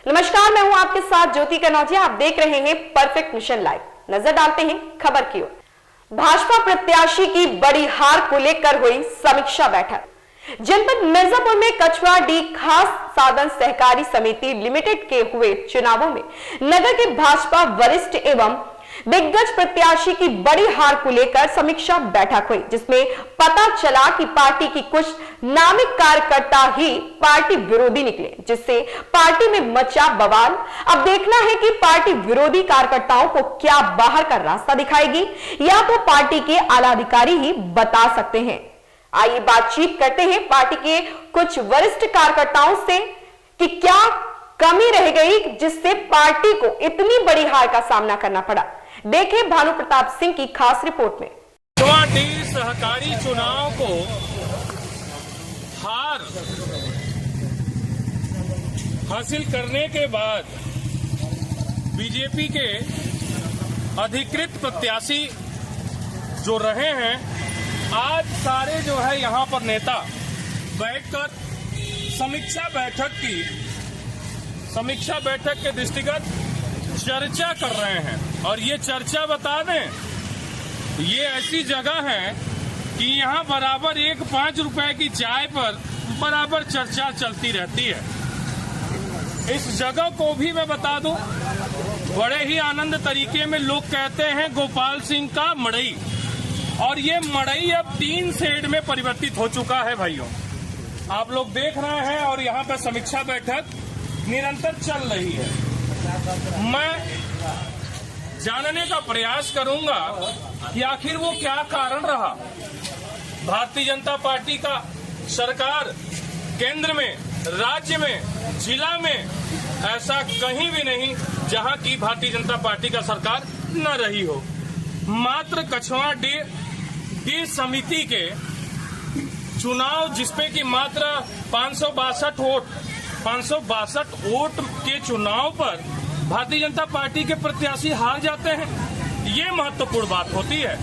नमस्कार, मैं हूं आपके साथ ज्योति कनौजिया। आप देख रहे हैं परफेक्ट मिशन लाइव। नजर डालते हैं खबर की ओर। भाजपा प्रत्याशी की बड़ी हार को लेकर हुई समीक्षा बैठक। जनपद मिर्जापुर में कछुआ डी खास साधन सहकारी समिति लिमिटेड के हुए चुनावों में नगर के भाजपा वरिष्ठ एवं दिग्गज प्रत्याशी की बड़ी हार को लेकर समीक्षा बैठक हुई, जिसमें पता चला कि पार्टी की कुछ नामिक कार्यकर्ता ही पार्टी विरोधी निकले, जिससे पार्टी में मचा बवाल। अब देखना है कि पार्टी विरोधी कार्यकर्ताओं को क्या बाहर का रास्ता दिखाएगी या तो पार्टी के आला अधिकारी ही बता सकते हैं। आइए बातचीत करते हैं पार्टी के कुछ वरिष्ठ कार्यकर्ताओं से कि क्या कमी रह गई जिससे पार्टी को इतनी बड़ी हार का सामना करना पड़ा। देखें भानु प्रताप सिंह की खास रिपोर्ट में। सहकारी चुनाव को हार हासिल करने के बाद बीजेपी के अधिकृत प्रत्याशी जो रहे हैं, आज सारे जो है यहां पर नेता बैठकर समीक्षा बैठक के दृष्टिगत चर्चा कर रहे हैं। और ये चर्चा बता दें, ये ऐसी जगह है कि यहाँ बराबर 1-5 रुपए की चाय पर बराबर चर्चा चलती रहती है। इस जगह को भी मैं बता दूं, बड़े ही आनंद तरीके में लोग कहते हैं गोपाल सिंह का मड़ई, और ये मड़ई अब 3 शेड में परिवर्तित हो चुका है। भाइयों, आप लोग देख रहे हैं और यहाँ पर समीक्षा बैठक निरंतर चल रही है। मैं जानने का प्रयास करूंगा कि आखिर वो क्या कारण रहा। भारतीय जनता पार्टी का सरकार केंद्र में, राज्य में, जिला में ऐसा कहीं भी नहीं जहां की भारतीय जनता पार्टी का सरकार न रही हो। मात्र कछुआ डी समिति के चुनाव, जिसपे कि मात्र 562 वोट के चुनाव पर भारतीय जनता पार्टी के प्रत्याशी हार जाते हैं, ये महत्वपूर्ण बात होती है।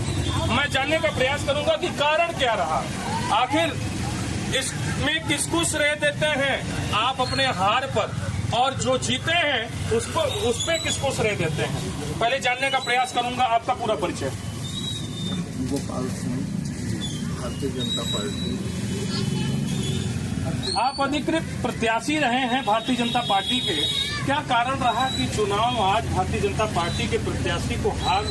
मैं जानने का प्रयास करूंगा कि कारण क्या रहा, आखिर इसमें किसको श्रेय देते हैं आप अपने हार पर, और जो जीते हैं उस पे किसको श्रेय देते हैं। पहले जानने का प्रयास करूंगा, आपका पूरा परिचय। गोपाल सिंह, भारतीय जनता पार्टी। आप अधिकृत प्रत्याशी रहे हैं भारतीय जनता पार्टी के, क्या कारण रहा कि चुनाव आज भारतीय जनता पार्टी के प्रत्याशी को हार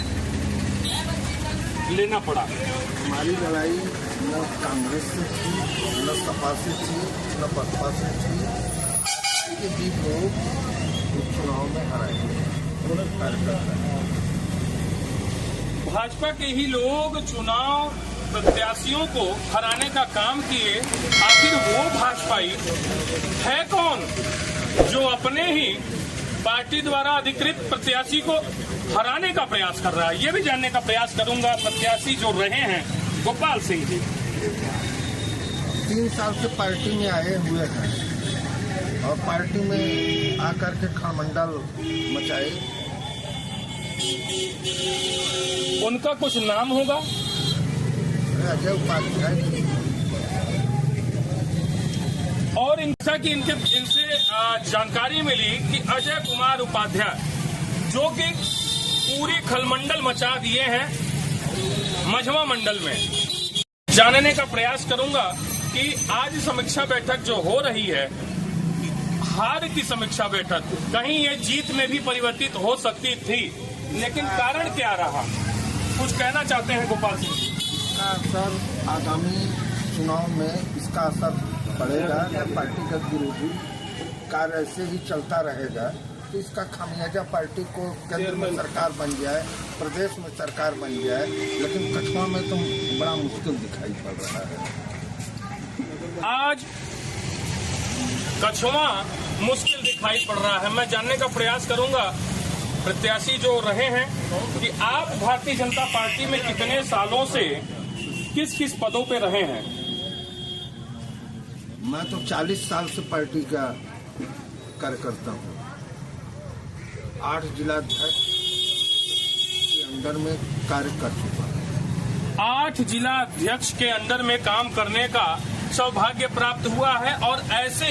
लेना पड़ा? हमारी लड़ाई न कांग्रेस से थी, न सपा से थी, न बसपा से थी। ये भी लोग चुनाव में हराए भाजपा के ही लोग चुनाव प्रत्याशियों को हराने का काम किए। आखिर वो भाजपाई है कौन जो अपने ही पार्टी द्वारा अधिकृत प्रत्याशी को हराने का प्रयास कर रहा है? ये भी जानने का प्रयास करूंगा। प्रत्याशी जो रहे हैं गोपाल सिंह जी, 3 साल से पार्टी में आए हुए हैं और पार्टी में आकर के खड़मंडल मचाए। उनका कुछ नाम होगा? अजय उपाध्याय। और इनसा की इनसे जानकारी मिली कि अजय कुमार उपाध्याय, जो कि पूरी खलमंडल मचा दिए हैं मझवा मंडल में। जानने का प्रयास करूंगा कि आज समीक्षा बैठक जो हो रही है, हार की समीक्षा बैठक, कहीं ये जीत में भी परिवर्तित हो सकती थी, लेकिन कारण क्या रहा? कुछ कहना चाहते हैं गोपाल सिंह? इसका असर आगामी चुनाव में इसका असर पड़ेगा। पार्टी का विरोधी कार्य ऐसे ही चलता रहेगा तो इसका खामियाजा पार्टी को केंद्र में सरकार बन जाए, प्रदेश में सरकार बन जाए, लेकिन कछुआ में तो बड़ा मुश्किल दिखाई पड़ रहा है। आज कछुआ मुश्किल दिखाई पड़ रहा है। मैं जानने का प्रयास करूंगा प्रत्याशी जो रहे हैं कि आप भारतीय जनता पार्टी में कितने सालों से किस किस पदों पे रहे हैं? मैं तो 40 साल से पार्टी का कार्यकर्ता हूँ। 8 जिलाध्यक्ष के अंदर में कार्य कर चुका हूँ। 8 जिला अध्यक्ष के अंदर में काम करने का सौभाग्य प्राप्त हुआ है, और ऐसे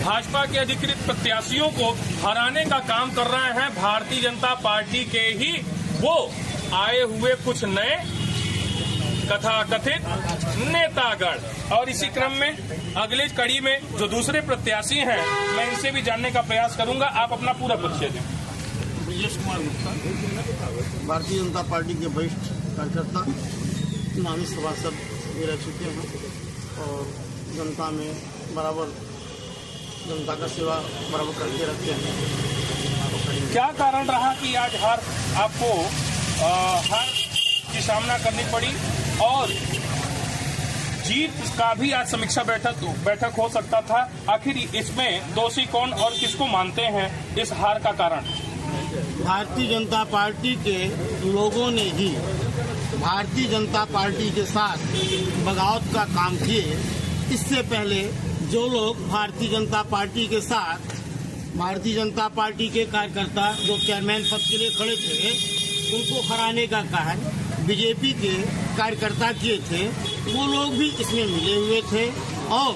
भाजपा के अधिकृत प्रत्याशियों को हराने का काम कर रहे हैं भारतीय जनता पार्टी के ही वो आए हुए कुछ नए कथाकथित नेतागण। और इसी क्रम में अगले कड़ी में जो दूसरे प्रत्याशी हैं मैं इनसे भी जानने का प्रयास करूंगा। आप अपना पूरा परिचय दें। ब्रजेश कुमार गुप्ता, भारतीय जनता पार्टी के वरिष्ठ कार्यकर्ता, नामी सभासद भी रह चुके हैं और जनता में बराबर जनता का सेवा बराबर करते रहते हैं। क्या कारण रहा कि आज आपको हार की सामना करनी पड़ी और जीत का भी आज समीक्षा बैठक हो सकता था? आखिर इसमें दोषी कौन और किसको मानते हैं इस हार का कारण? भारतीय जनता पार्टी के लोगों ने ही भारतीय जनता पार्टी के साथ बगावत का काम किए। इससे पहले जो लोग भारतीय जनता पार्टी के साथ भारतीय जनता पार्टी के कार्यकर्ता जो चेयरमैन पद के लिए खड़े थे उनको हराने का कार्य बीजेपी के कार्यकर्ता किए थे, वो लोग भी इसमें मिले हुए थे और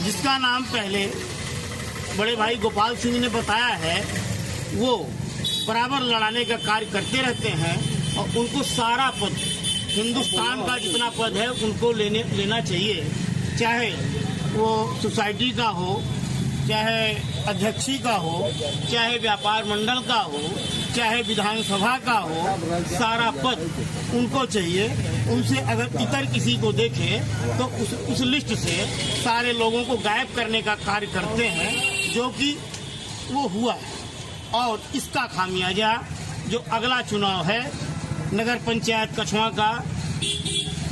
जिसका नाम पहले बड़े भाई गोपाल सिंह ने बताया है वो बराबर लड़ाने का कार्य करते रहते हैं और उनको सारा पद हिंदुस्तान का जितना पद है उनको लेना चाहिए, चाहे वो सोसाइटी का हो, चाहे अध्यक्षी का हो, चाहे व्यापार मंडल का हो, चाहे विधानसभा का हो, सारा पद उनको चाहिए। उनसे अगर इतर किसी को देखे तो उस लिस्ट से सारे लोगों को गायब करने का कार्य करते हैं, जो कि वो हुआ है। और इसका खामियाजा जो अगला चुनाव है नगर पंचायत कछुआ का,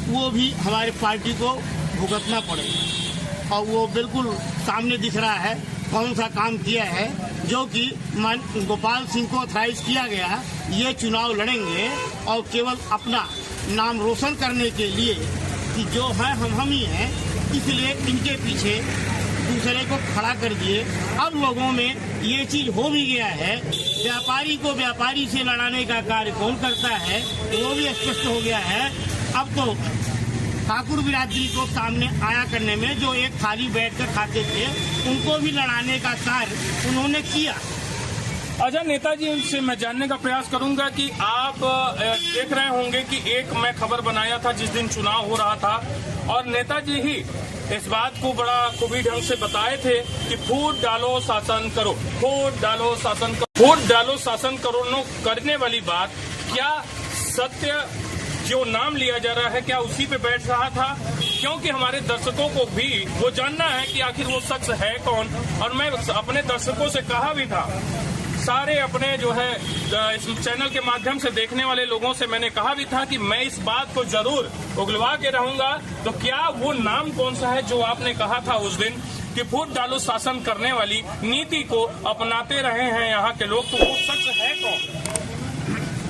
वो भी हमारे पार्टी को भुगतना पड़ेगा और वो बिल्कुल सामने दिख रहा है कौन सा काम किया है, जो कि गोपाल सिंह को ऑथराइज किया गया ये चुनाव लड़ेंगे और केवल अपना नाम रोशन करने के लिए कि जो है हम ही हैं, इसलिए इनके पीछे दूसरे को खड़ा कर दिए। अब लोगों में ये चीज हो भी गया है, व्यापारी को व्यापारी से लड़ाने का कार्य कौन करता है वो भी स्पष्ट हो गया है। अब तो ठाकुर बिरादरी को सामने आया करने में जो एक थाली बैठकर खाते थे उनको भी लड़ाने का कार्य उन्होंने किया। अच्छा नेताजी से मैं जानने का प्रयास करूंगा कि आप देख रहे होंगे कि एक मैं खबर बनाया था जिस दिन चुनाव हो रहा था और नेताजी ही इस बात को बड़ा खूबी ढंग से बताए थे कि वोट डालो शासन करो, वोट डालो शासन करो, वोट डालो शासन करो करने वाली बात क्या सत्य जो नाम लिया जा रहा है क्या उसी पे बैठ रहा था? क्योंकि हमारे दर्शकों को भी वो जानना है कि आखिर वो शख्स है कौन। और मैं अपने दर्शकों से कहा भी था, सारे अपने जो है इस चैनल के माध्यम से देखने वाले लोगों से मैंने कहा भी था कि मैं इस बात को जरूर उगलवा के रहूंगा। तो क्या वो नाम कौन सा है जो आपने कहा था उस दिन कि वोट डालो शासन करने वाली नीति को अपनाते रहे हैं यहाँ के लोग, तो वो शख्स है कौन?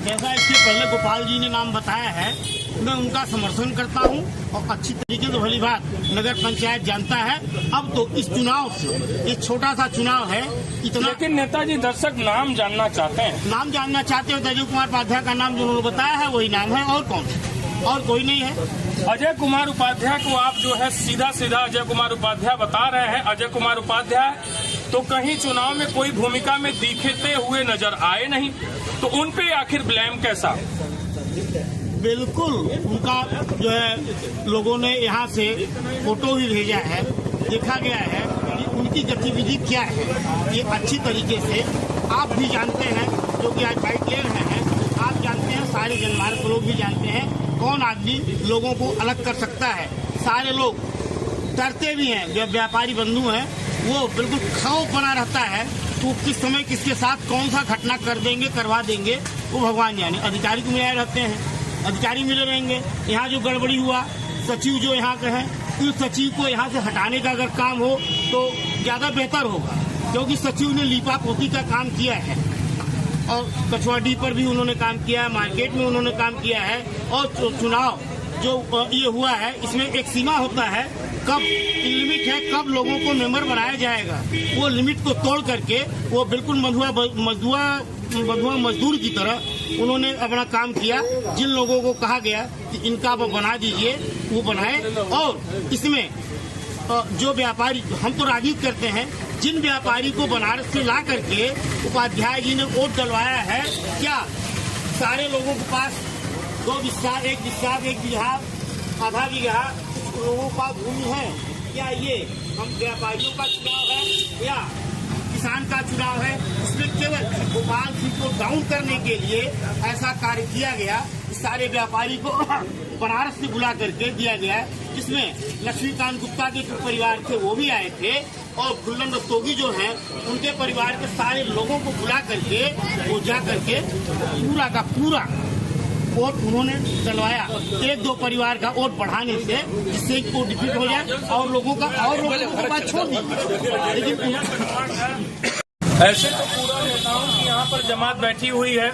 जैसा इसके पहले गोपाल जी ने नाम बताया है, मैं उनका समर्थन करता हूं और अच्छी तरीके से भली बात नगर पंचायत जानता है। अब तो इस चुनाव से, एक छोटा सा चुनाव है इतना, लेकिन नेताजी दर्शक नाम जानना चाहते हैं। नाम जानना चाहते हो तो अजय कुमार उपाध्याय का नाम जो उन्होंने बताया है वही नाम है, और कौन, और कोई नहीं है। अजय कुमार उपाध्याय को आप जो है सीधा सीधा अजय कुमार उपाध्याय बता रहे हैं। अजय कुमार उपाध्याय तो कहीं चुनाव में कोई भूमिका में दिखते हुए नजर आए नहीं, तो उन पे आखिर ब्लेम कैसा? बिल्कुल उनका जो है लोगों ने यहाँ से फोटो भी भेजा है, देखा गया है कि उनकी गतिविधि क्या है। ये अच्छी तरीके से आप भी जानते हैं, जो कि आज बाइक ले रहे हैं, आप जानते हैं, सारे जनमानस लोग भी जानते हैं कौन आदमी लोगों को अलग कर सकता है। सारे लोग डरते भी हैं, जो व्यापारी बंधु हैं वो बिल्कुल खौफ बना रहता है तो किस समय किसके साथ कौन सा घटना कर देंगे, करवा देंगे वो भगवान जाने। अधिकारी को मिलाए रहते हैं, अधिकारी मिले रहेंगे। यहाँ जो गड़बड़ी हुआ, सचिव जो यहाँ के हैं, उस सचिव को यहाँ से हटाने का अगर काम हो तो ज़्यादा बेहतर होगा, क्योंकि सचिव ने लीपा पोती का काम किया है और कछुआडी पर भी उन्होंने काम किया है, मार्केट में उन्होंने काम किया है। और चुनाव जो ये हुआ है इसमें एक सीमा होता है, कब लिमिट है, कब लोगों को मेंबर बनाया जाएगा। वो लिमिट को तोड़ करके वो बिल्कुल मजदूर की तरह उन्होंने अपना काम किया। जिन लोगों को कहा गया कि इनका वो बना दीजिए वो बनाए। और इसमें जो व्यापारी, हम तो राजनीति करते हैं, जिन व्यापारी को बनारस से ला करके उपाध्याय जी ने वोट डलवाया है, क्या सारे लोगों के पास 2 बिस्सा, 1 बिस्सा, 1 बीघा, आधा बीघा लोगों का भूमि है? क्या ये हम व्यापारियों का चुनाव है या किसान का चुनाव है? इसमें केवल गोपाल सिंह को डाउन करने के लिए ऐसा कार्य किया गया। सारे व्यापारी को बनारस से बुला करके दिया गया, जिसमें लक्ष्मीकांत गुप्ता के जो परिवार थे वो भी आए थे, और गुल्लन रस्तोगी जो है उनके परिवार के सारे लोगों को बुला करके वो जा करके पूरा का पूरा वोट उन्होंने डलवाया 1-2 परिवार का वोट बढ़ाने से, जिससे वो डिफीट हो जाए और लोगों को बात छोड़ दी। लेकिन ऐसे तो पूरा नेताओं की यहाँ पर जमात बैठी हुई है।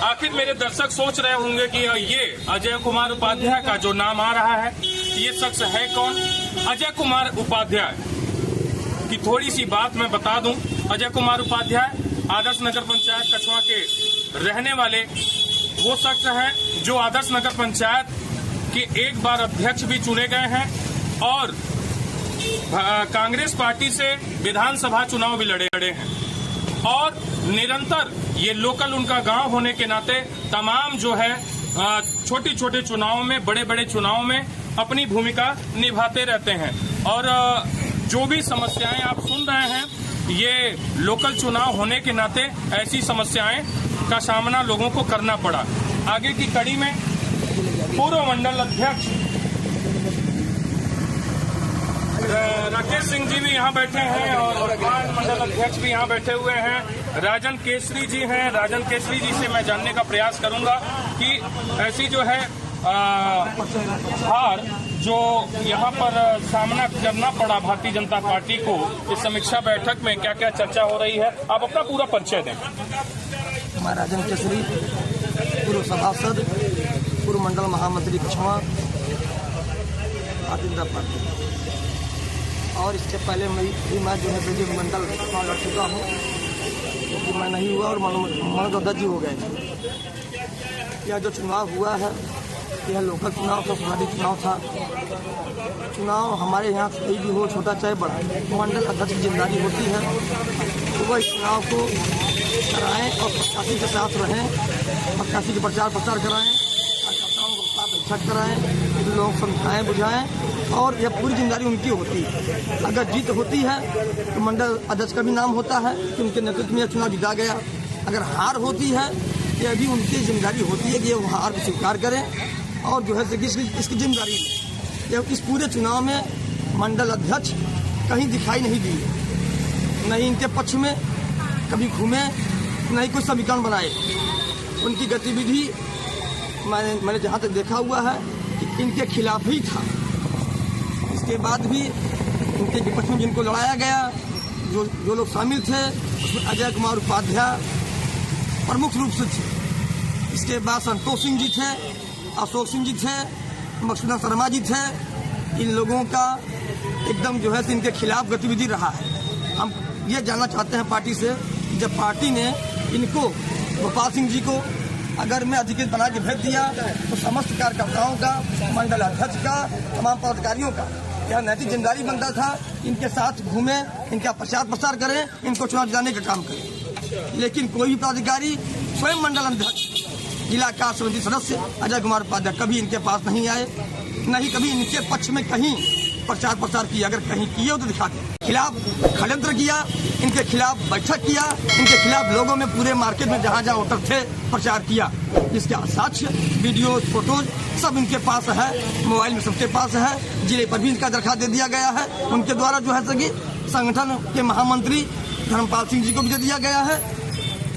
आखिर मेरे दर्शक सोच रहे होंगे कि ये अजय कुमार उपाध्याय का जो नाम आ रहा है, ये शख्स है कौन? अजय कुमार उपाध्याय की थोड़ी सी बात मैं बता दूं। अजय कुमार उपाध्याय आदर्श नगर पंचायत कछवा के रहने वाले वो शख्स हैं जो आदर्श नगर पंचायत के एक बार अध्यक्ष भी चुने गए हैं और कांग्रेस पार्टी से विधानसभा चुनाव भी लड़े हैं, और निरंतर ये लोकल उनका गांव होने के नाते तमाम जो है छोटे छोटे चुनावों में, बड़े बड़े चुनावों में अपनी भूमिका निभाते रहते हैं। और जो भी समस्याएं आप सुन रहे हैं, ये लोकल चुनाव होने के नाते ऐसी समस्याएं का सामना लोगों को करना पड़ा। आगे की कड़ी में पूर्व मंडल अध्यक्ष राकेश सिंह जी भी यहाँ बैठे हैं और वर्तमान मंडल अध्यक्ष भी यहाँ बैठे हुए हैं। राजन केसरी जी हैं। राजन केसरी जी से मैं जानने का प्रयास करूंगा कि ऐसी जो है हार जो यहाँ पर सामना करना पड़ा भारतीय जनता पार्टी को, इस समीक्षा बैठक में क्या क्या चर्चा हो रही है, आप अपना पूरा परिचय दें। मैं राजन केसरी, पूर्व सभासद, पूर्व मंडल महामंत्री कछवा, भारतीय जनता पार्टी। और इसके पहले मैं जो है विजय मंडल लड़ चुका हूँ, क्योंकि मैं नहीं हुआ और मनोदर्जी हो गए। यह जो चुनाव हुआ है, यह लोकल चुनाव था, स्थानीय चुनाव था। चुनाव हमारे यहाँ कोई भी हो, छोटा चाहे बड़ा, मंडल अध्यक्ष की जिम्मेदारी होती है, तो वह इस चुनाव को कराएं और प्रत्याशी के साथ रहें, प्रत्याशी के प्रचार प्रसार कराएं, कार्यकर्ताओं को साथ बैठक कराएं, लोग समझाएं बुझाएं, और यह पूरी जिम्मेदारी उनकी होती है। अगर जीत होती है तो मंडल अध्यक्ष का भी नाम होता है कि उनके नेतृत्व में यह चुनाव जीता गया। अगर हार होती है, यह भी उनकी जिम्मेदारी होती है कि वो हार को स्वीकार करें और जो है इसकी जिम्मेदारी है। इस पूरे चुनाव में मंडल अध्यक्ष कहीं दिखाई नहीं दिए, नहीं इनके पक्ष में कभी घूमे, नहीं कोई समीकरण बनाए। उनकी गतिविधि मैंने जहाँ तक देखा हुआ है कि इनके खिलाफ ही था। इसके बाद भी इनके विपक्ष में जिनको लड़ाया गया, जो लोग शामिल थे, उसमें अजय कुमार उपाध्याय प्रमुख रूप से थे। इसके बाद संतोष सिंह जी थे, अशोक सिंह जी थे, मकसूदा शर्मा जी थे। इन लोगों का एकदम जो है इनके खिलाफ गतिविधि रहा है। हम ये जानना चाहते हैं पार्टी से, जब पार्टी ने इनको, गोपाल सिंह जी को अगर मैं अधिकृत बना के भेज दिया, तो समस्त कार्यकर्ताओं का, मंडल अध्यक्ष का, तमाम पदाधिकारियों का यह नैतिक जिम्मेदारी बनता था, इनके साथ घूमें, इनका प्रचार प्रसार करें, इनको चुनाव जिताने का काम करें। लेकिन कोई भी पदाधिकारी, स्वयं मंडल अध्यक्ष, जिला कार्य समिति सदस्य अजय कुमार उपाध्याय कभी इनके पास नहीं आए, नहीं कभी इनके पक्ष में कहीं प्रचार प्रसार किया। अगर कहीं किए हो तो दिखा दें। खिलाफ षड्यंत्र किया, इनके खिलाफ बैठक किया, इनके खिलाफ लोगों में पूरे मार्केट में जहाँ जहाँ वोटर थे प्रचार किया। इसके साक्ष्य, वीडियो, फोटोज सब इनके पास है, मोबाइल में सबके पास है। जिले पर भी इनका दरखास्त दे दिया गया है। उनके द्वारा जो है सभी संगठन के महामंत्री धर्मपाल सिंह जी को भी दे दिया गया है।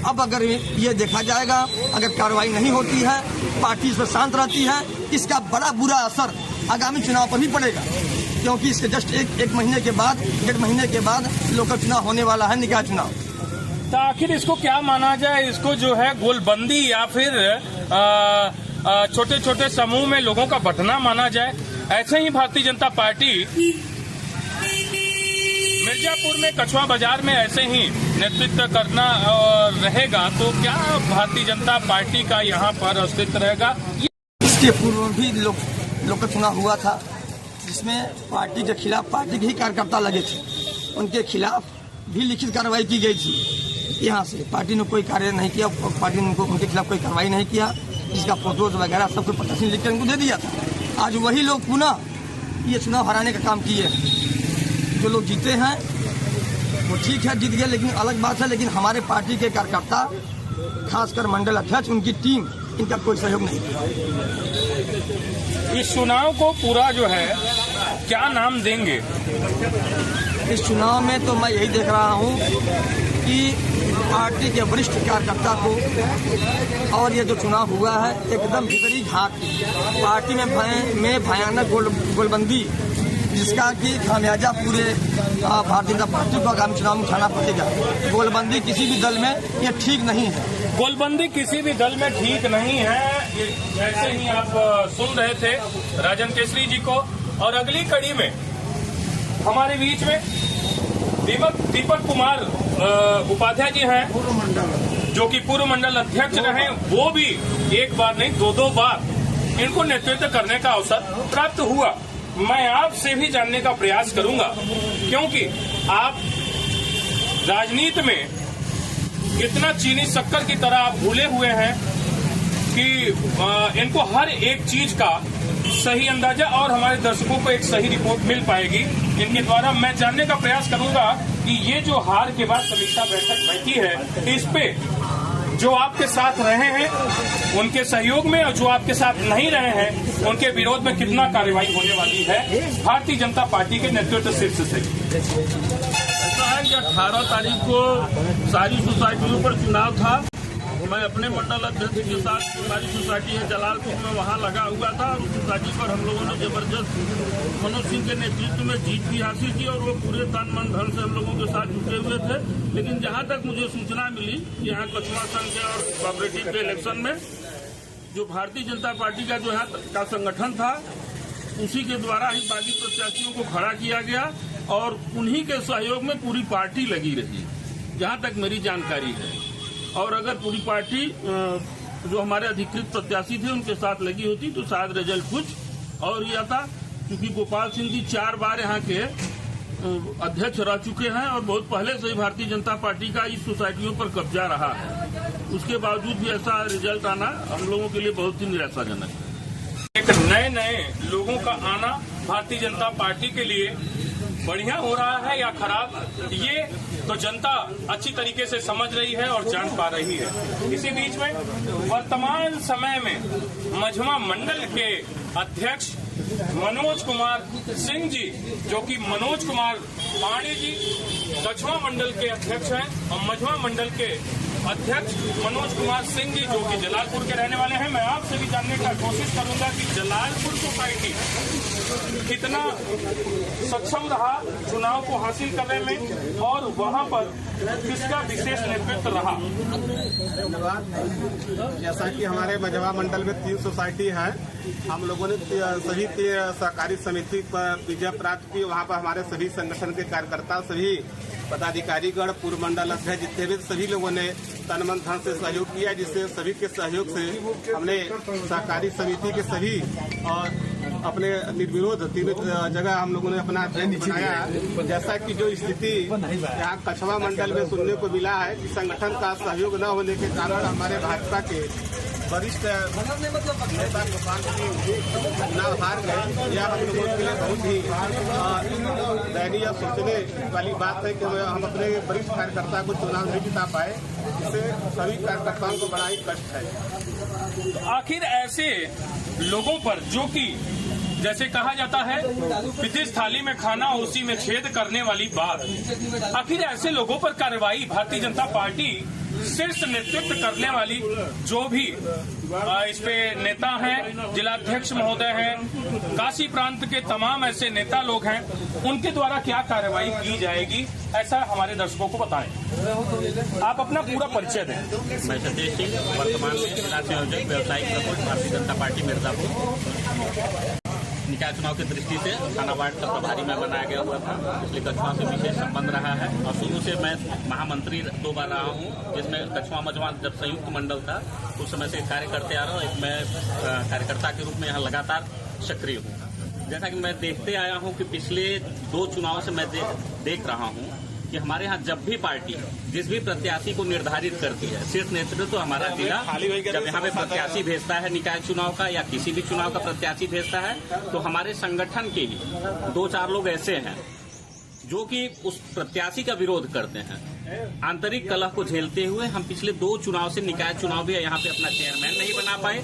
अब अगर ये देखा जाएगा, अगर कार्रवाई नहीं होती है, पार्टी इस पर शांत रहती है, इसका बड़ा बुरा असर आगामी चुनाव पर भी पड़ेगा, क्योंकि इसके जस्ट एक महीने के बाद, 1.5 महीने के बाद लोकल चुनाव होने वाला है, निकाय चुनाव। तो आखिर इसको क्या माना जाए? इसको जो है गोलबंदी या फिर छोटे छोटे समूह में लोगों का बंटना माना जाए? ऐसे ही भारतीय जनता पार्टी मिर्जापुर में, कछवा बाजार में ऐसे ही नेतृत्व करना रहेगा, तो क्या भारतीय जनता पार्टी का यहाँ पर अस्तित्व रहेगा? इसके पूर्व भी लोकल चुनाव हुआ था, जिसमें पार्टी के खिलाफ पार्टी के ही कार्यकर्ता लगे थे। उनके खिलाफ भी लिखित कार्रवाई की गई थी। यहाँ से पार्टी ने कोई कार्य नहीं किया, पार्टी ने उनके खिलाफ कोई कार्रवाई नहीं किया, जिसका फोटोज वगैरह सब कुछ प्रशासन लिख कर उनको दे दिया था। आज वही लोग पुनः ये चुनाव हराने का काम किए हैं। जो लोग जीते हैं वो ठीक है, जीत गए, लेकिन अलग बात है, लेकिन हमारे पार्टी के कार्यकर्ता खासकर मंडल अध्यक्ष, उनकी टीम, इनका कोई सहयोग नहीं किया। इस चुनाव को पूरा जो है क्या नाम देंगे? इस चुनाव में तो मैं यही देख रहा हूँ कि पार्टी के वरिष्ठ कार्यकर्ता को, और ये जो चुनाव हुआ है एकदम भीतरी घात, पार्टी में भयानक गोलबंदी, जिसका कि खामियाजा पूरे भारतीय जनता पार्टी को आगामी चुनाव में उठाना पड़ेगा। गोलबंदी किसी भी दल में ये ठीक नहीं है। गोलबंदी किसी भी दल में ठीक नहीं है। जैसे ही आप सुन रहे थे राजन केसरी जी को, और अगली कड़ी में हमारे बीच में दीपक कुमार उपाध्याय जी हैं, जो कि पूर्व मंडल अध्यक्ष रहे। वो भी एक बार नहीं, दो बार इनको नेतृत्व करने का अवसर प्राप्त हुआ। मैं आपसे भी जानने का प्रयास करूंगा, क्योंकि आप राजनीति में इतना चीनी शक्कर की तरह आप भूले हुए हैं कि इनको हर एक चीज का सही अंदाजा और हमारे दर्शकों को एक सही रिपोर्ट मिल पाएगी इनके द्वारा। मैं जानने का प्रयास करूंगा कि ये जो हार के बाद समीक्षा बैठक बैठी है, इस पे जो आपके साथ रहे हैं उनके सहयोग में, और जो आपके साथ नहीं रहे हैं उनके विरोध में कितना कार्रवाई होने वाली है भारतीय जनता पार्टी के नेतृत्व शीर्ष से। ऐसा है कि 18 तारीख को सारी सोसाइटियों पर चुनाव था। मैं अपने मंडल अध्यक्ष के साथ सारी सोसाइटी है जलालपुर में वहाँ लगा हुआ था, और उस सोसाइटी पर हम लोगों ने जबरदस्त मनोज सिंह के नेतृत्व में जीत भी हासिल की, और वो पूरे तन मन धन से हम लोगों के साथ जुटे हुए थे। लेकिन जहाँ तक मुझे सूचना मिली कि यहाँ कछुआ संघ के और कोऑपरेटिव के इलेक्शन में जो भारतीय जनता पार्टी का जो यहाँ का संगठन था, उसी के द्वारा ही बागी प्रत्याशियों को खड़ा किया गया, और उन्हीं के सहयोग में पूरी पार्टी लगी रही, जहाँ तक मेरी जानकारी है। और अगर पूरी पार्टी जो हमारे अधिकृत प्रत्याशी थे उनके साथ लगी होती तो शायद रिजल्ट कुछ और ही आता, क्योंकि गोपाल सिंह जी 4 बार यहाँ के अध्यक्ष रह चुके हैं, और बहुत पहले से ही भारतीय जनता पार्टी का इस सोसाइटियों पर कब्जा रहा है। उसके बावजूद भी ऐसा रिजल्ट आना हम लोगों के लिए बहुत ही निराशाजनक है। एक नए लोगों का आना भारतीय जनता पार्टी के लिए बढ़िया हो रहा है या खराब, ये तो जनता अच्छी तरीके से समझ रही है और जान पा रही है। इसी बीच में वर्तमान समय में मझवा मंडल के अध्यक्ष मनोज कुमार सिंह जी, जो कि मनोज कुमार पांडे जी कछुआ मंडल के अध्यक्ष हैं, और मझवा मंडल के अध्यक्ष मनोज कुमार सिंह जी, जो कि जलालपुर के रहने वाले हैं। मैं आपसे भी जानने का कोशिश करूंगा कि जलालपुर सोसाइटी कितना सक्षम रहा चुनाव को हासिल करने में, और वहां पर किसका विशेष नेतृत्व रहा। जैसा कि हमारे मझवा मंडल में 3 सोसाइटी है, हम लोगों ने सभी सहकारी समिति पर विजय प्राप्त की। वहाँ पर हमारे सभी संगठन के कार्यकर्ता, सभी पदाधिकारीगण, पूर्व मंडल अध्यक्ष, जितने भी सभी लोगों ने तन मन धन से सहयोग किया, जिससे सभी के सहयोग से हमने सहकारी समिति के सभी और अपने निर्विरोध 3 जगह हम लोगों ने अपना बेंच बनाया। जैसा कि जो स्थिति यहाँ कछवा मंडल में सुनने को मिला है कि संगठन का सहयोग न होने के कारण हमारे भाजपा के वरिष्ठ नेता गोपाल सिंह चुनाव हार गए, यह हम लोगों के लिए बहुत ही दयनीय सोचने वाली बात है कि हम अपने वरिष्ठ कार्यकर्ता को चुनाव नहीं जिता पाए, इससे सभी कार्यकर्ताओं को बड़ा ही कष्ट है। तो आखिर ऐसे लोगों पर, जो कि जैसे कहा जाता है कि जिस थाली में खाना उसी में छेद करने वाली बात, आखिर ऐसे लोगों पर कार्रवाई भारतीय जनता पार्टी शीर्ष नेतृत्व करने वाली जो भी इस पे नेता हैं, जिलाध्यक्ष महोदय हैं, काशी प्रांत के तमाम ऐसे नेता लोग हैं, उनके द्वारा क्या कार्रवाई की जाएगी, ऐसा हमारे दर्शकों को बताएं। आप अपना पूरा परिचय दें। मैं सतीश सिंह, वर्तमान में जिला संयोजक व्यावसायिक प्रकोष्ठ भारतीय जनता पार्टी मिर्जापुर। निकाय चुनाव की दृष्टि से थाना वार्ड का प्रभारी में बनाया गया हुआ था, इसलिए कछुआ से विशेष संबंध रहा है, और शुरू से मैं महामंत्री 2 बार रहा हूँ, जिसमें कछुआ मझवा जब संयुक्त मंडल था उस समय से कार्य करते आ रहा हूँ। मैं कार्यकर्ता के रूप में यहाँ लगातार सक्रिय हूँ। जैसा कि मैं देखते आया हूं कि पिछले 2 चुनाव से मैं देख रहा हूं कि हमारे यहाँ जब भी पार्टी जिस भी प्रत्याशी को निर्धारित करती है, शीर्ष नेतृत्व तो हमारा जिला जब यहाँ पे प्रत्याशी भेजता है निकाय चुनाव का या किसी भी चुनाव का प्रत्याशी भेजता है, तो हमारे संगठन के ही 2-4 लोग ऐसे हैं जो कि उस प्रत्याशी का विरोध करते हैं। आंतरिक कलह को झेलते हुए हम पिछले 2 चुनाव से निकाय चुनाव भी यहाँ पे अपना चेयरमैन नहीं बना पाए।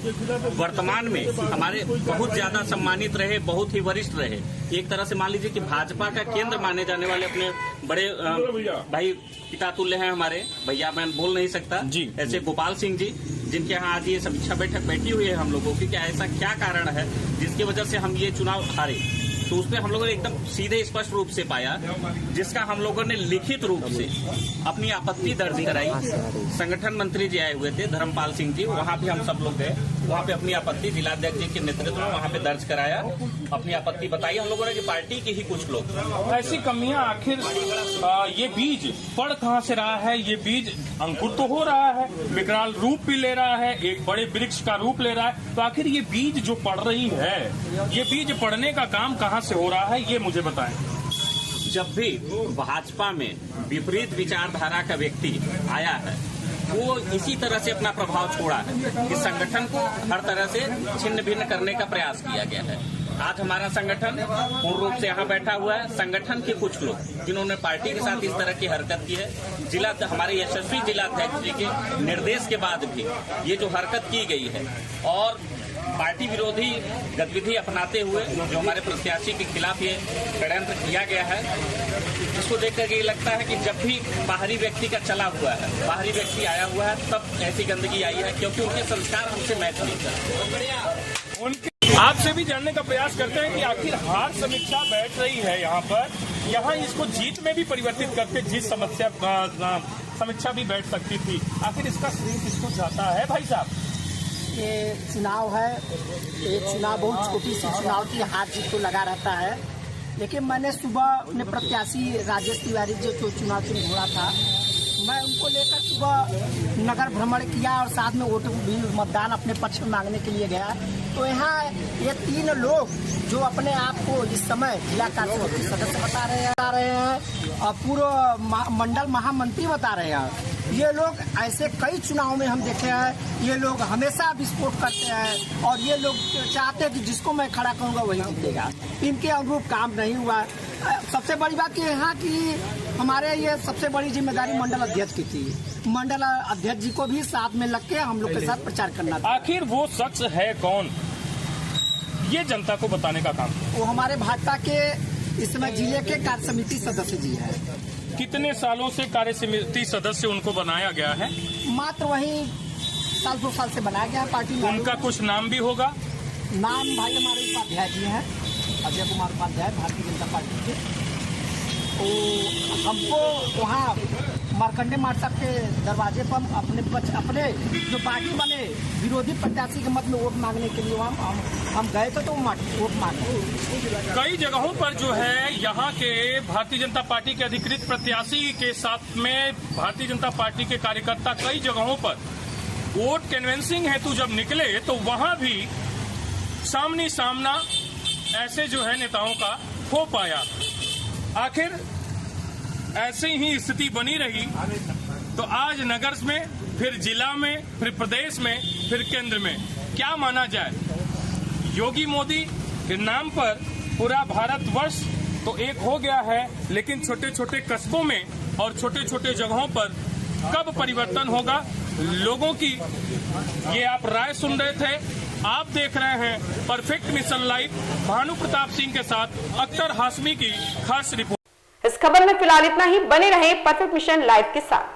वर्तमान में हमारे बहुत ज्यादा सम्मानित रहे, बहुत ही वरिष्ठ रहे। एक तरह से मान लीजिए कि भाजपा का केंद्र माने जाने वाले अपने बड़े भाई पिता तुल्य हैं हमारे भैया, मैं बोल नहीं सकता जी, ऐसे गोपाल सिंह जी, जिनके यहाँ आज ये समीक्षा बैठक बैठी हुई है हम लोगों की, क्या ऐसा क्या कारण है जिसकी वजह से हम ये चुनाव हारे। तो उसमें हम लोगों ने एकदम सीधे स्पष्ट रूप से पाया, जिसका हम लोगों ने लिखित रूप से अपनी आपत्ति दर्ज कराई। संगठन मंत्री जी आए हुए थे, धर्मपाल सिंह जी, वहाँ भी हम सब लोग गए, वहाँ पे अपनी आपत्ति जिलाध्यक्ष जी के नेतृत्व में वहाँ पे दर्ज कराया, अपनी आपत्ति बताई हम लोगों ने कि पार्टी के ही कुछ लोग ऐसी कमियां। आखिर ये बीज पड़ कहाँ से रहा है? ये बीज अंकुर तो हो रहा है, विकराल रूप भी ले रहा है, एक बड़े वृक्ष का रूप ले रहा है, तो आखिर ये बीज जो पड़ रही है, ये बीज पड़ने का काम कहाँ से हो रहा है, ये मुझे बताएं। जब भी भाजपा में विपरीत विचारधारा का व्यक्ति आया है, वो इसी तरह से अपना प्रभाव छोड़ा है कि संगठन को हर तरह से छिन्न भिन्न करने का प्रयास किया गया है। आज हमारा संगठन पूर्ण रूप से यहाँ बैठा हुआ है। संगठन के कुछ लोग जिन्होंने पार्टी के साथ इस तरह की हरकत की है, हमारे यशस्वी जिलाध्यक्ष जी के निर्देश के बाद भी ये जो हरकत की गई है और पार्टी विरोधी गतिविधि अपनाते हुए जो हमारे प्रत्याशी के खिलाफ ये षड्यंत्र किया गया है, इसको देख करके ये लगता है कि जब भी बाहरी व्यक्ति का चला हुआ है, बाहरी व्यक्ति आया हुआ है, तब ऐसी गंदगी आई है, क्योंकि उनके संस्कार हमसे मैच नहीं करते। आपसे भी जानने का प्रयास करते हैं कि आखिर हार समीक्षा बैठ रही है यहाँ इसको जीत में भी परिवर्तित करके जीत समीक्षा भी बैठ सकती थी। आखिर इसका श्रेय किसको जाता है भाई साहब? ये चुनाव है, ये चुनाव बहुत छोटी सी चुनाव की हार जीत तो लगा रहता है, लेकिन मैंने सुबह अपने प्रत्याशी राजेश तिवारी जो चुनाव चुन घोड़ा था, मैं उनको लेकर सुबह नगर भ्रमण किया और साथ में वोट भी मतदान अपने पक्ष में मांगने के लिए गया। तो यहाँ ये 3 लोग जो अपने आप को इस समय जिला कार्यसमिति सदस्य बता रहे हैं और पूर्व मंडल महामंत्री बता रहे हैं, ये लोग ऐसे कई चुनाव में हम देखे हैं, ये लोग हमेशा विस्फोट करते हैं और ये लोग चाहते हैं कि जिसको मैं खड़ा करूँगा वही जीतेगा। इनके अनुरूप काम नहीं हुआ। सबसे बड़ी बात ये है कि हमारे ये सबसे बड़ी जिम्मेदारी मंडल अध्यक्ष की थी। मंडल अध्यक्ष जी को भी साथ में लग के हम लोग के साथ प्रचार करना था। आखिर वो शख्स है कौन, ये जनता को बताने का काम? वो हमारे भाजपा के इस समय जिले के कार्य समिति सदस्य जी है। कितने सालों से कार्य समिति सदस्य उनको बनाया गया है? मात्र वही 1-2 साल से बनाया गया है पार्टी में। उनका कुछ नाम भी होगा? नाम भाई हमारे उपाध्याय जी हैं, अजय कुमार उपाध्याय, भारतीय जनता पार्टी के। तो हमको वहाँ मार्कंडे मार साहब के दरवाजे पर अपने जो पार्टी वाले विरोधी प्रत्याशी के मत में वोट मांगने के लिए हम गए थे, तो वोट मांगे। कई जगहों पर जो है यहाँ के भारतीय जनता पार्टी के अधिकृत प्रत्याशी के साथ में भारतीय जनता पार्टी के कार्यकर्ता कई जगहों पर वोट कन्वेंसिंग हेतु जब निकले, तो वहाँ भी सामने सामना ऐसे जो है नेताओं का हो पाया। आखिर ऐसी ही स्थिति बनी रही तो आज नगर में, फिर जिला में, फिर प्रदेश में, फिर केंद्र में क्या माना जाए? योगी मोदी के नाम पर पूरा भारतवर्ष तो एक हो गया है, लेकिन छोटे छोटे कस्बों में और छोटे छोटे जगहों पर कब परिवर्तन होगा? लोगों की ये आप राय सुन रहे थे। आप देख रहे हैं perfect mission live, Bhanu Pratap Singh के साथ अख्तर हाशमी की खास रिपोर्ट। इस खबर में फिलहाल इतना ही। बने रहे परफेक्ट मिशन लाइव के साथ।